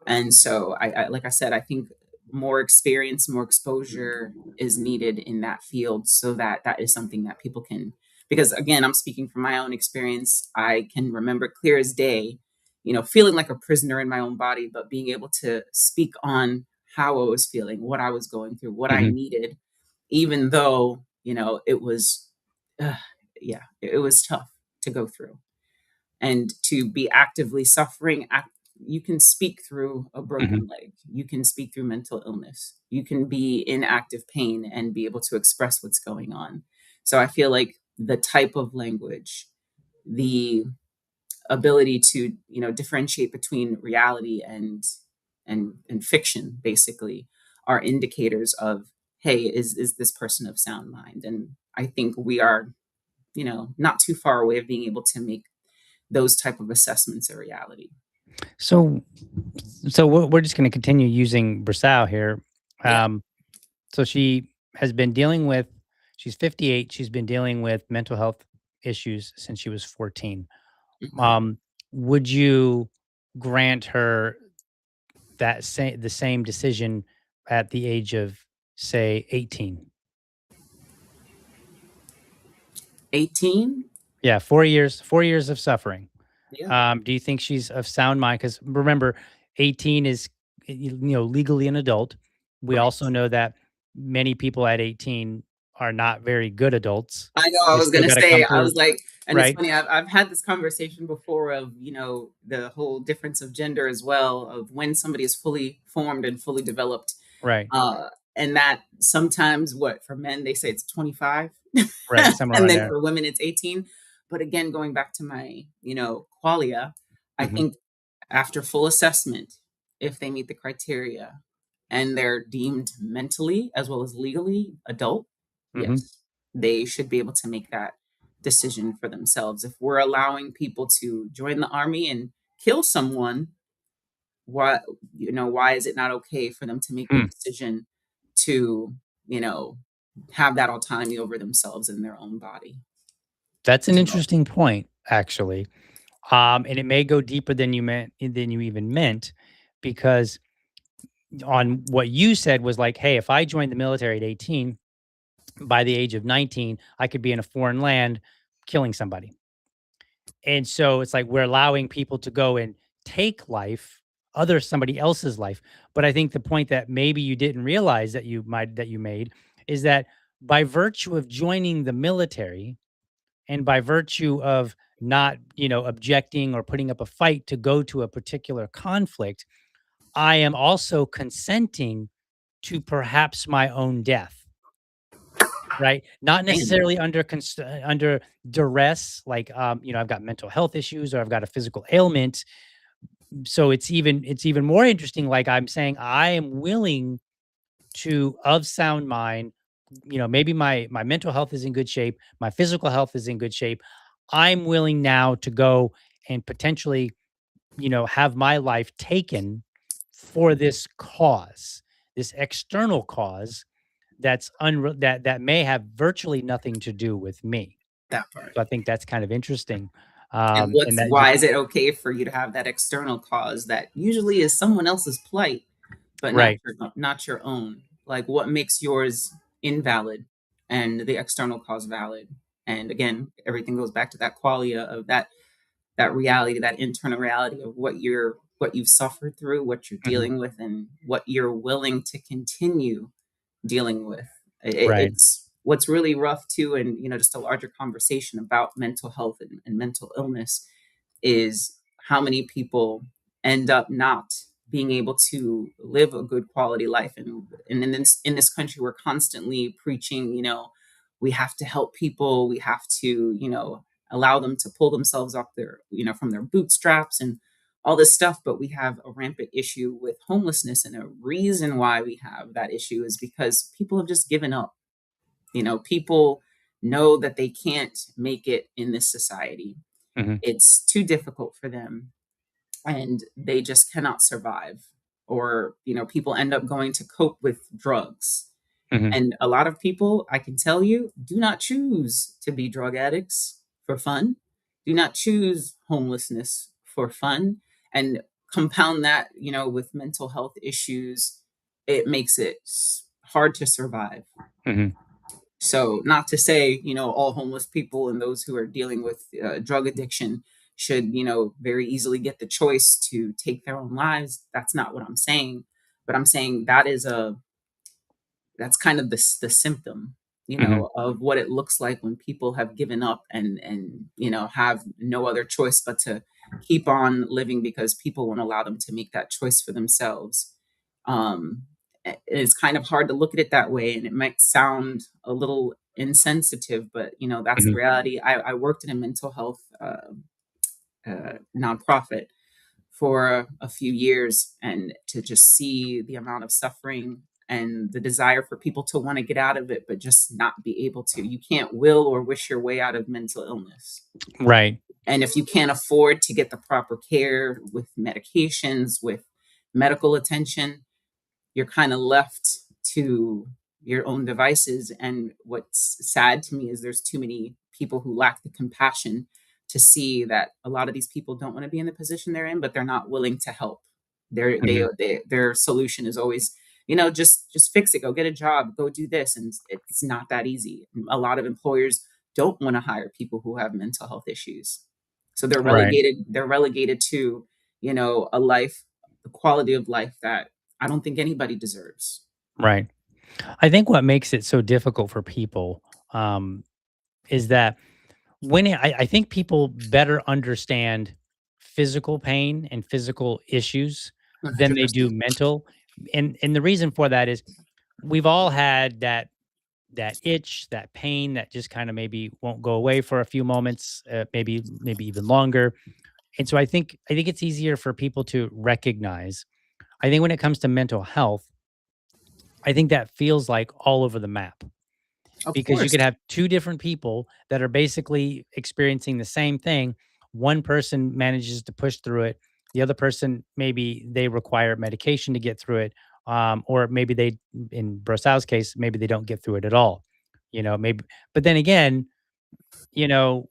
And so I like I said, I think more experience, more exposure is needed in that field so that that is something that people can, because again, I'm speaking from my own experience. I can remember clear as day, feeling like a prisoner in my own body, but being able to speak on how I was feeling, what I was going through, what I Hmm. needed, even though, it was, uh, yeah, it was tough to go through and to be actively suffering. You can speak through a Hmm. broken leg, you can speak through mental illness, you can be in active pain and be able to express what's going on. So I feel like the type of language, the ability to differentiate between reality and fiction basically are indicators of, hey, is this person of sound mind? And I think we are not too far away of being able to make those type of assessments a reality. So, we're just going to continue using Brasau here. Yeah. Um, so she has been dealing with. She's 58. She's been dealing with mental health issues since she was 14. Mhm. Um, would you grant her the same decision at the age of, say, 18? 18. Yeah, 4 years. 4 years of suffering. Yeah. Do you think she's of sound mind? Because remember, 18 is, legally an adult. We Right. also know that many people at 18 are not very good adults. I know, I They was still gonna got to say, come I through, was like, and it's right? funny, I've had this conversation before of, the whole difference of gender as well, of when somebody is fully formed and fully developed. Right, Uh, and that sometimes what for men they say it's 25, right, somewhere and around then there. for women it's 18. But again, going back to my, qualia, I Mhm, think after full assessment, if they meet the criteria and they're deemed mentally as well as legally adult, mhm, yes, they should be able to make that decision for themselves. If we're allowing people to join the army and kill someone, why why is it not okay for them to make the hmm. decision to, you know, have that autonomy over themselves and their own body That's an as well? interesting point, actually. And it may go deeper than you even meant, because on what you said was like, hey, if I joined the military at 18, by the age of 19, I could be in a foreign land killing somebody. And so it's like we're allowing people to go and take life, somebody else's life. But I think the point that maybe you didn't realize that you made is that by virtue of joining the military and by virtue of not, objecting or putting up a fight to go to a particular conflict, I am also consenting to perhaps my own death. Right? Not And necessarily under duress, like, I've got mental health issues or I've got a physical ailment. So it's even more interesting, like, I'm saying I am willing to, of sound mind, maybe my mental health is in good shape, my physical health is in good shape. I'm willing now to go and potentially, have my life taken for this cause, this external cause that may have virtually nothing to do with me. that part. So I think that's kind of interesting. And And what's that why just is it okay for you to have that external cause that usually is someone else's plight, but right. not your own? Like what makes yours invalid and the external cause valid? And again, everything goes back to that qualia of that reality, that internal reality of what you've suffered through, what you're Mhm. dealing with, and what you're willing to continue dealing with. Right. It's what's really rough too, and just a larger conversation about mental health and mental illness, is how many people end up not being able to live a good quality life. And in this country, we're constantly preaching, we have to help people, we have to, allow them to pull themselves up their, from their bootstraps and all this stuff. But we have a rampant issue with homelessness, and a reason why we have that issue is because people have just given up. People know that they can't make it in this society. Hmm. It's too difficult for them, and they just cannot survive. Or, people end up going to cope with drugs. Hmm. And a lot of people, I can tell you, do not choose to be drug addicts for fun, do not choose homelessness for fun. And compound that, with mental health issues, it makes it hard to survive. Hmm. So, not to say, all homeless people and those who are dealing with drug addiction should, very easily get the choice to take their own lives. That's not what I'm saying. But I'm saying that's kind of the symptom, Hmm. of what it looks like when people have given up, and have no other choice but to keep on living because people won't allow them to make that choice for themselves. um it's kind of hard to look at it that way, and it might sound a little insensitive, but that's the Hmm. reality. I worked in a mental health nonprofit for a few years, and to just see the amount of suffering and the desire for people to want to get out of it but just not be able to. You can't will or wish your way out of mental illness. Right. And if you can't afford to get the proper care with medications, with medical attention, you're kind of left to your own devices. And what's sad to me is there's too many people who lack the compassion to see that a lot of these people don't want to be in the position they're in, but they're not willing to help. Hmm. Their solution is always, just fix it, go get a job, go do this, and it's not that easy. A lot of employers don't want to hire people who have mental health issues, so they're Right. relegated to, a life, the quality of life that I don't think anybody deserves. Right. I think what makes it so difficult for people, um, is that I think people better understand physical pain and physical issues than they do 100%. mental. And the reason for that is we've all had that itch, that pain that just kind of maybe won't go away for a few moments, maybe even longer. And so I think it's easier for people to recognize. I think when it comes to mental health, I think that feels like all over the map Of because you course. could have two different people that are basically experiencing the same thing. One person manages to push through it. The other person, maybe they require medication to get through it. Or maybe they, in Brosau's case, maybe they don't get through it at all. Maybe, but then again, you know,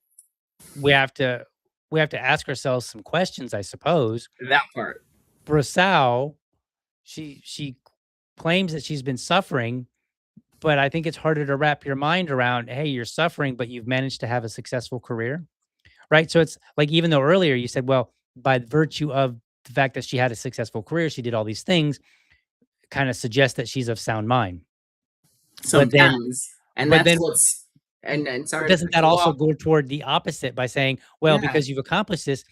we have to we have to ask ourselves some questions, I suppose. That part. Brosau, she claims that she's been suffering, but I think it's harder to wrap your mind around, hey, you're suffering, but you've managed to have a successful career, right? So it's like, even though earlier you said, well, by virtue of the fact that she had a successful career, she did all these things, kind of suggests that she's of sound mind. But then, Sometimes. And but that's then, what's, and but sorry to doesn't cut that you also off. go toward the opposite by saying, well, Yeah. because you've accomplished this,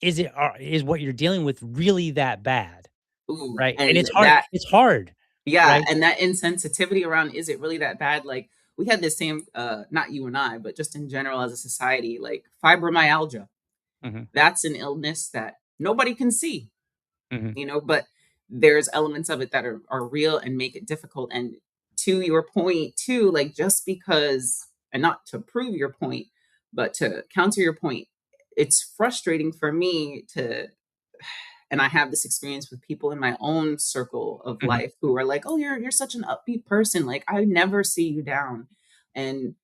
is what you're dealing with really that bad, Ooh. right? And And it's hard. that, It's hard, yeah, right? and that insensitivity around, is it really that bad? Like, we had this same, not you and I, but just in general as a society, like fibromyalgia. Hmm. That's an illness that nobody can see, Hmm. but there's elements of it that are real and make it difficult. And to your point too, like, just because, and not to prove your point, but to counter your point, it's frustrating for me to, and I have this experience with people in my own circle of Hmm. life who are like, "Oh, you're such an upbeat person. Like, I never see you down." And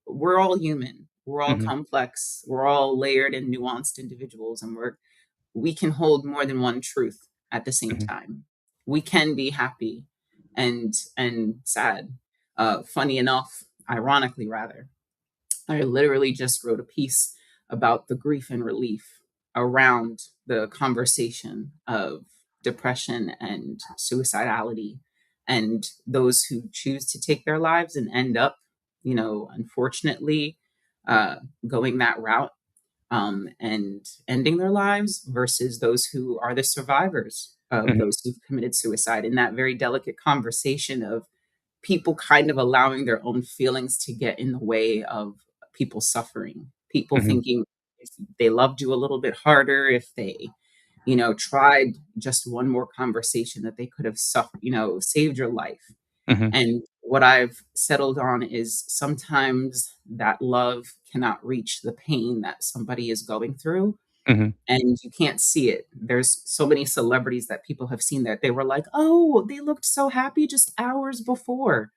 we're all human. We're all Hmm. complex. We're all layered and nuanced individuals, and we can hold more than one truth at the same Hmm. time. We can be happy and sad. Funny enough, ironically rather, I literally just wrote a piece about the grief and relief around the conversation of depression and suicidality, and those who choose to take their lives and end up, unfortunately, uh, going that route, and ending their lives, versus those who are the survivors of Mhm. those who've committed suicide, in that very delicate conversation of people kind of allowing their own feelings to get in the way of people suffering, people Mhm. thinking if they loved you a little bit harder, if they tried just one more conversation, that they could have suffered, saved your life. Mhm. And what I've settled on is sometimes that love cannot reach the pain that somebody is going through, Mhm. and you can't see it. There's so many celebrities that people have seen that they were like, oh, they looked so happy just hours before.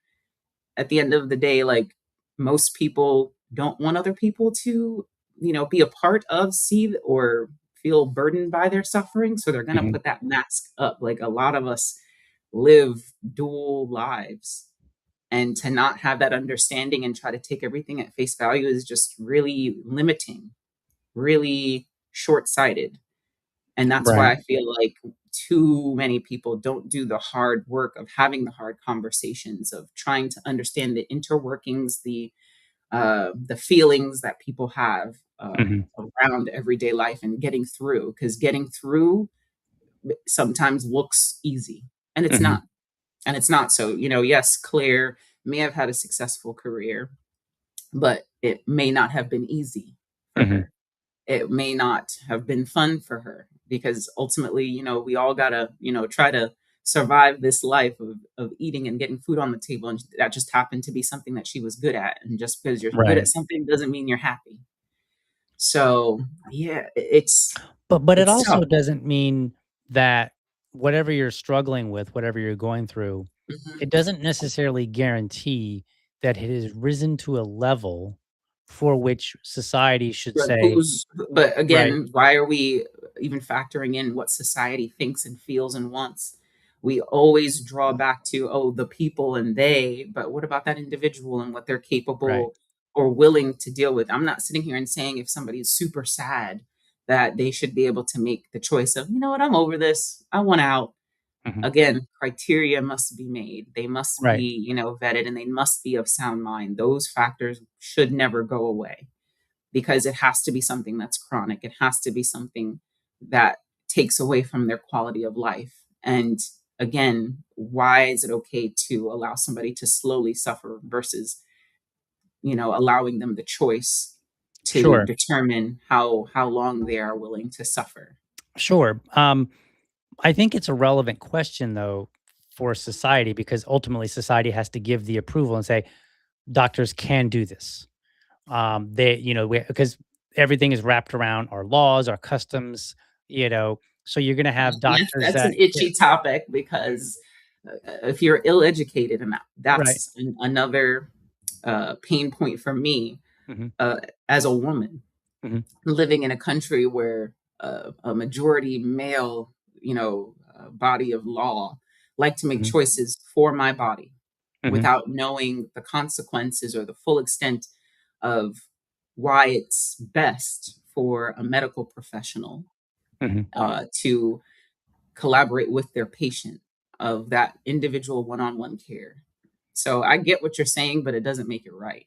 At the end of the day, like, most people don't want other people to, be a part of, see, or feel burdened by their suffering. So they're going to Mhm. put that mask up. Like, a lot of us live dual lives. And to not have that understanding and try to take everything at face value is just really limiting, really short sighted. And that's why Right. I feel like too many people don't do the hard work of having the hard conversations, of trying to understand the interworkings, the feelings that people have Mhm. around everyday life, and getting through. Because getting through sometimes looks easy, and it's Mhm. not. And it's not. So, yes, Claire may have had a successful career, but it may not have been easy for Mhm. her. It may not have been fun for her, because ultimately, we all gotta, try to survive this life of eating and getting food on the table. And that just happened to be something that she was good at. And just because you're good at Right. something doesn't mean you're happy. So yeah, it's But it it's also tough. doesn't mean that whatever you're struggling with, whatever you're going through, it Mhm. doesn't necessarily guarantee that it has risen to a level for which society should But say, right, again, why are we even factoring in what society thinks and feels and wants? We always draw back to, oh, the people and they, but what about that individual and what they're right. capable or willing to deal with? I'm not sitting here and saying if somebody is super sad that they should be able to make the choice of, you know what, I'm over this. I want out. Mhm. Again, criteria must be made. They must Right. be, vetted, and they must be of sound mind. Those factors should never go away, because it has to be something that's chronic. It has to be something that takes away from their quality of life. And again, why is it okay to allow somebody to slowly suffer versus, allowing them the choice to Sure. determine how long they are willing to suffer? Sure. I think it's a relevant question though for society because ultimately society has to give the approval and say doctors can do this. They, because everything is wrapped around our laws, our customs, so you're going to have Yes, doctors that's an that, yeah, itchy topic, because if you're ill-educated, and right. that's another pain point for me, Hmm. uh, as a woman Hmm. living in a country where a majority male, body of law, like to make Hmm. choices for my body Hmm. without knowing the consequences or the full extent of why it's best for a medical professional Hmm. to collaborate with their patient, of that individual one-on-one care. So I get what you're saying, but it doesn't make it right.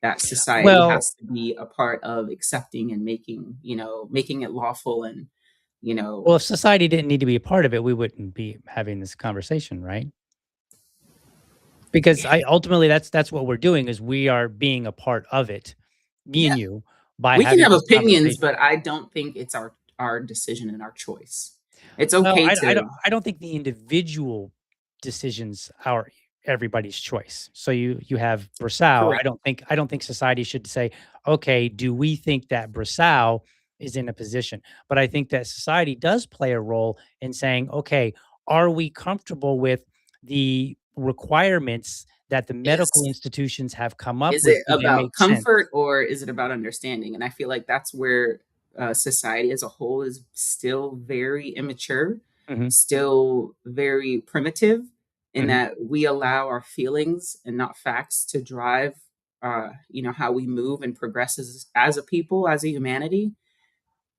That society Well, has to be a part of accepting and making it lawful, and you know, if society didn't need to be a part of it, we wouldn't be having this conversation, right? Because I ultimately that's what we're doing is we are being a part of it, me yeah, and you, by we can having have this opinions, conversation. but I don't think it's our decision and our choice. It's Well, okay I don't to I don't think the individual decisions are everybody's choice. So you have Brasau. correct. I don't think society should say, okay, do we think that Brasau is in a position? But I think that society does play a role in saying, okay, are we comfortable with the requirements that the medical Is institutions have come up is with? it Do they about make sense? comfort, or is it about understanding? And I feel like that's where society as a whole is still very immature, Mhm. still very primitive, in Mhm. that we allow our feelings and not facts to drive, how we move and progress as a people, as a humanity.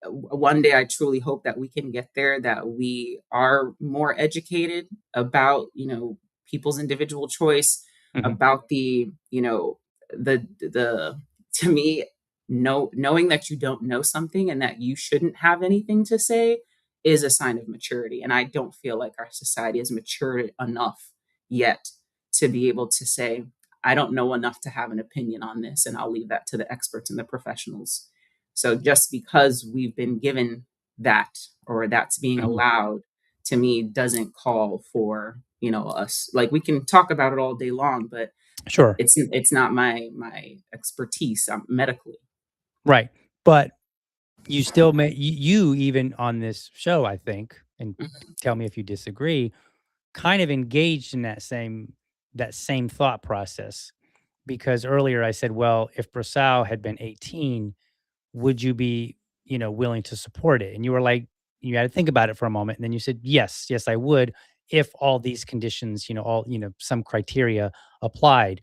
One day I truly hope that we can get there, that we are more educated about, people's individual choice, Mhm. about the, the to me, knowing that you don't know something and that you shouldn't have anything to say is a sign of maturity. And I don't feel like our society has matured enough yet to be able to say, I don't know enough to have an opinion on this, and I'll leave that to the experts and the professionals. So just because we've been given that, or that's being Mhm. allowed, to me doesn't call for, us, like, we can talk about it all day long, but Sure. it's not my expertise, medically. Right. But you still may you even on this show, I think, and Mhm. tell me if you disagree, kind of engaged in that same thought process. Because earlier I said, well, if Brasau had been 18, would you be, willing to support it? And you were like, you had to think about it for a moment. And then you said, yes, yes, I would, if all these conditions, some criteria applied.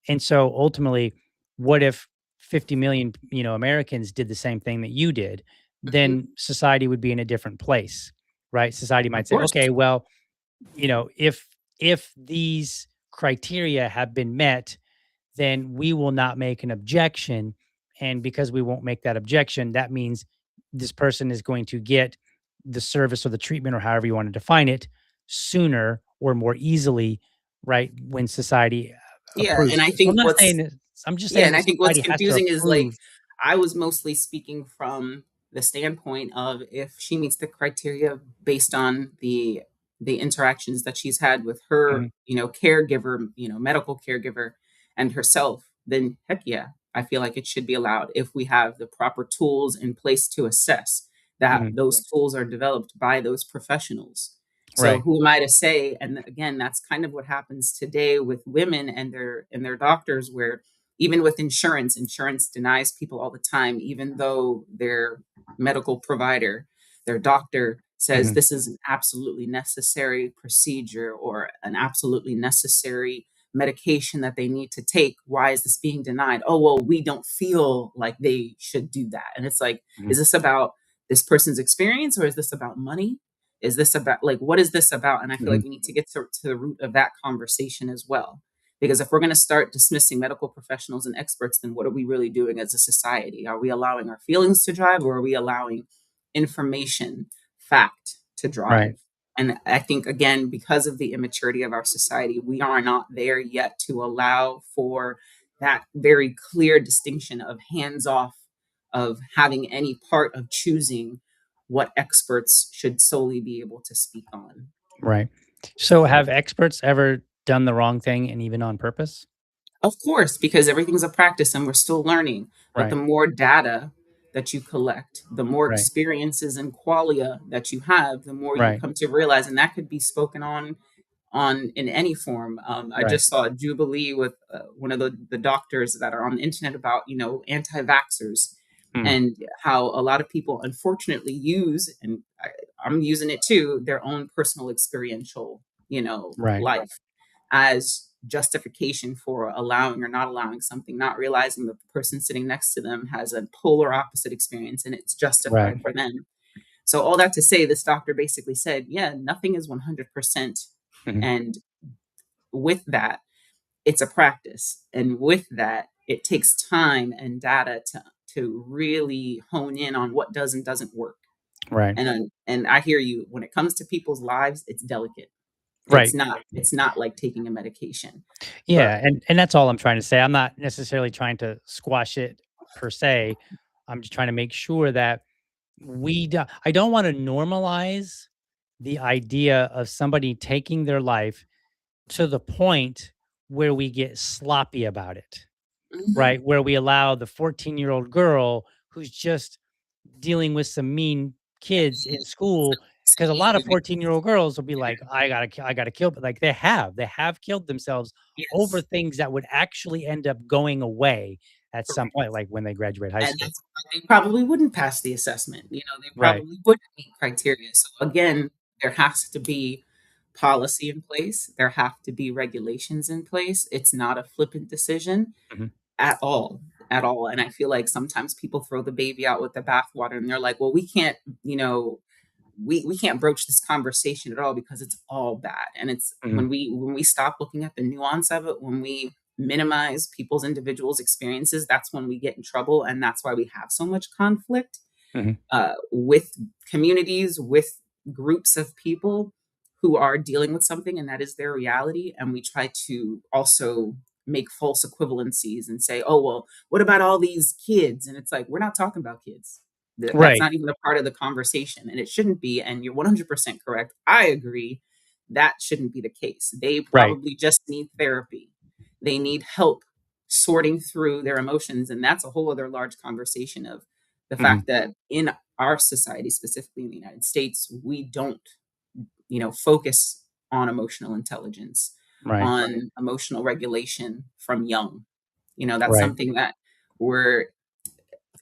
And so ultimately, what if 50 million, Americans did the same thing that you did? Mhm. Then society would be in a different place, right? Society Of might say, course. okay, well, if these criteria have been met, then we will not make an objection. And because we won't make that objection, that means this person is going to get the service or the treatment or however you want to define it sooner or more easily, right? When society Yeah, and approves. I So I'm think not what's saying that, I'm just Yeah, saying and that I think what's society has to confusing is, like, approve. I was mostly speaking from the standpoint of, if she meets the criteria based on the interactions that she's had with her, Mhm, caregiver, medical caregiver, and herself, then heck yeah, I feel like it should be allowed if we have the proper tools in place to assess that mhm, those tools are developed by those professionals. So right. who am I to say? And again, that's kind of what happens today with women and their doctors, where even with insurance denies people all the time, even though their medical provider, their doctor, says Mhm, this is an absolutely necessary procedure or an absolutely necessary medication that they need to take. Why is this being denied? Oh, well, we don't feel like they should do that. And it's like, mhm, is this about this person's experience, or is this about money? Is this about, like, what is this about? And I feel mhm, like we need to get to the root of that conversation as well. Because if we're going to start dismissing medical professionals and experts, then what are we really doing as a society? Are we allowing our feelings to drive, or are we allowing information, fact to right, drive? And I think, again, because of the immaturity of our society, we are not there yet to allow for that very clear distinction of hands off, of having any part of choosing what experts should solely be able to speak on. right. So have experts ever done the wrong thing and even on purpose? Of course, because everything's a practice and we're still learning. But the Right, more data that you collect, the more right, experiences and qualia that you have, the more you right, come to realize, and that could be spoken on in any form. I right. just saw a jubilee with one of the doctors that are on the internet about, anti-vaxxers, Mm, and how a lot of people unfortunately use, and I'm using it too, their own personal experiential, right, life as justification for allowing or not allowing something, not realizing that the person sitting next to them has a polar opposite experience and it's right. justified for them. So, all that to say, this doctor basically said, yeah, nothing is 100%. Mhm, And with that, it's a practice. And with that, it takes time and data to really hone in on what does and doesn't work. right, And I hear you. When it comes to people's lives, it's delicate. It's right. not it's not like taking a medication. But Yeah, and that's all I'm trying to say. I'm not necessarily trying to squash it per se. I'm just trying to make sure that I don't wanna normalize the idea of somebody taking their life to the point where we get sloppy about it, Mhm. right? Where we allow the 14-year-old girl who's just dealing with some mean kids in school, because a lot of Excuse me. 14-year-old girls will be like, I gotta kill, but like they have killed themselves over Yes, things that would actually end up going away at some correct. point, like when they graduate high And school. that's why they probably wouldn't pass the assessment. They Right. probably wouldn't meet criteria. So again, there has to be policy in place. There have to be regulations in place. It's not a flippant decision Mhm. at all, at all. And I feel like sometimes people throw the baby out with the bathwater, and they're like, well, we can't, we can't broach this conversation at all because it's all bad. And it's Mhm. when we stop looking at the nuance of it, when we minimize people's individuals' experiences, that's when we get in trouble. And that's why we have so much conflict Mhm. with communities, with groups of people who are dealing with something, and that is their reality. And we try to also make false equivalencies and say, oh, well, what about all these kids? And it's like, we're not talking about kids. That's Right. not even a part of the conversation, and it shouldn't be. And you're 100% correct. I agree. That shouldn't be the case. They Right. probably just need therapy. They need help sorting through their emotions. And that's a whole other large conversation of the Mhm. fact that in our society, specifically in the United States, we don't, focus on emotional intelligence, Right. on emotional regulation from young. That's Right. something that we're,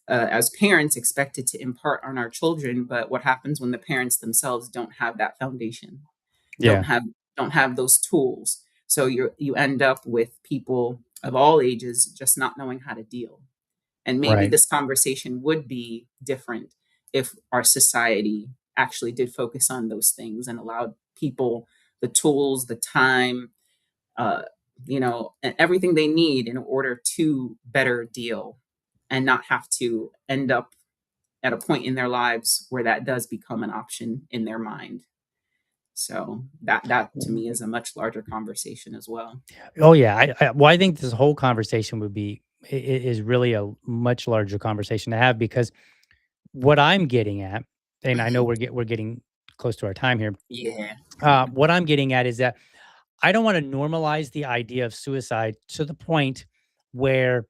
as parents, expected to impart on our children. But what happens when the parents themselves don't have that foundation, don't Yeah. have don't have those tools? So you end up with people of all ages just not knowing how to deal. And maybe Right. this conversation would be different if our society actually did focus on those things and allowed people the tools, the time, uh, and everything they need in order to better deal and not have to end up at a point in their lives where that does become an option in their mind. So that to me is a much larger conversation as well. Oh yeah. I think this whole conversation would be is really a much larger conversation to have because what I'm getting at, and I know Mhm. we're getting close to our time here. Yeah. Yeah. What I'm getting at is that I don't want to normalize the idea of suicide to the point where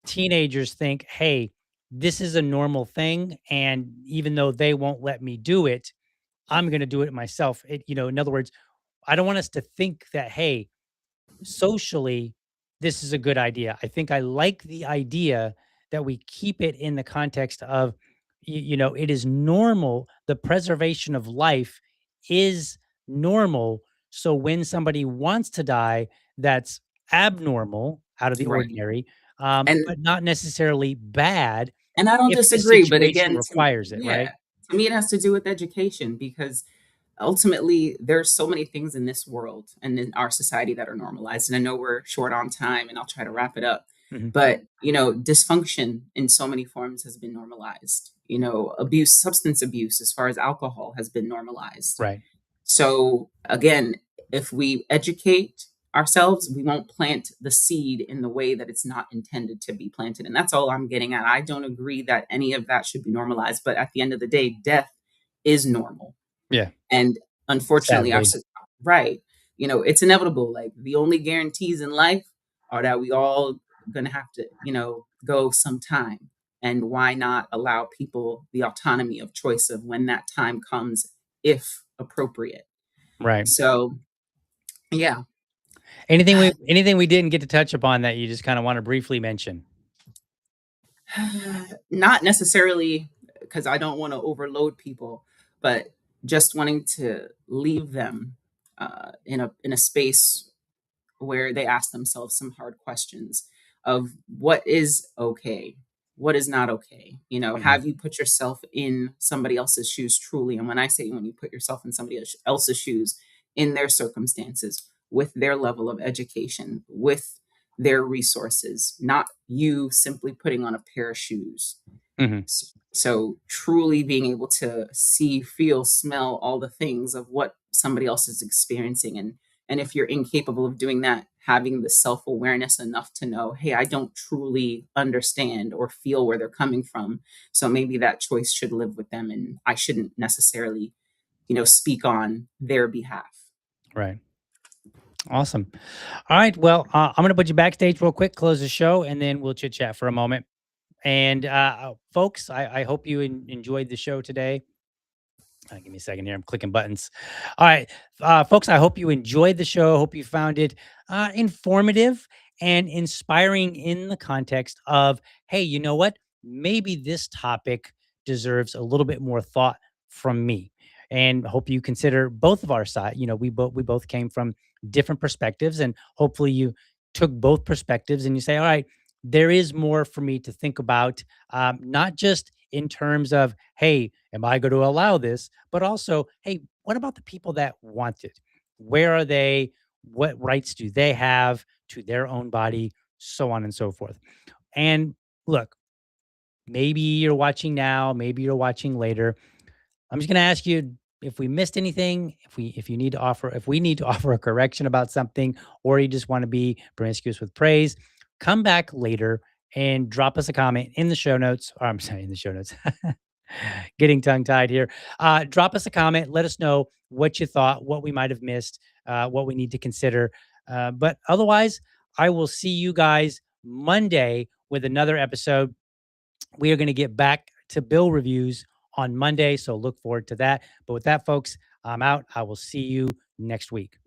teenagers think, "Hey, this is a normal thing, and even though they won't let me do it, I'm going to do it myself." In other words, I don't want us to think that, "Hey, socially, this is a good idea." I think I like the idea that we keep it in the context of, it is normal. The preservation of life is normal. So when somebody wants to die, that's abnormal, out of the Right. ordinary, And but not necessarily bad I don't if the disagree, but situation again, requires it, yeah, right? to me it has to do with education, because ultimately there's so many things in this world and in our society that are normalized. And I know we're short on time and I'll try to wrap it up. Mhm. But, dysfunction in so many forms has been normalized. Abuse, substance abuse, as far as alcohol, has been normalized. Right, So again, if we educate ourselves, we won't plant the seed in the way that it's not intended to be planted. And that's all I'm getting at. I don't agree that any of that should be normalized, but at the end of the day, death is normal. yeah, And unfortunately, sadly, right, it's inevitable. Like, the only guarantees in life are that we all gonna have to, go sometime. And why not allow people the autonomy of choice of when that time comes, if appropriate? right. So yeah. Anything we didn't get to touch upon that you just kinda wanna briefly mention? Not necessarily because I don't want to overload people, but just wanting to leave them in a space where they ask themselves some hard questions of what is okay, what is not okay. Mhm, Have you put yourself in somebody else's shoes truly? And when I say when you put yourself in somebody else's shoes, in their circumstances, with their level of education, with their resources, not you simply putting on a pair of shoes. mhm, So truly being able to see, feel, smell all the things of what somebody else is experiencing. And if you're incapable of doing that, having the self-awareness enough to know, hey, I don't truly understand or feel where they're coming from. So maybe that choice should live with them, and I shouldn't necessarily, speak on their behalf. right. Awesome. All right, well, I'm gonna put you backstage real quick, close the show, and then we'll chit chat for a moment. And, folks, I hope you enjoyed the show today. Give me a second here. I'm clicking buttons. All right, folks, I hope you enjoyed the show. Hope you found it informative and inspiring in the context of, hey, you know what? Maybe this topic deserves a little bit more thought from me. And hope you consider both of our side. We both came from different perspectives, and hopefully you took both perspectives and you say, all right, there is more for me to think about, not just in terms of, hey, am I going to allow this? But also, hey, what about the people that want it? Where are they? What rights do they have to their own body, so on and so forth. And look, maybe you're watching now, maybe you're watching later. I'm just going to ask you if we missed anything, if we need to offer a correction about something, or you just want to be promiscuous with praise, come back later and drop us a comment in the show notes. Or I'm sorry, in the show notes. Getting tongue tied here. Drop us a comment. Let us know what you thought, what we might have missed, what we need to consider. But otherwise, I will see you guys Monday with another episode. We are going to get back to bill reviews on Monday. So look forward to that. But with that, folks, I'm out. I will see you next week.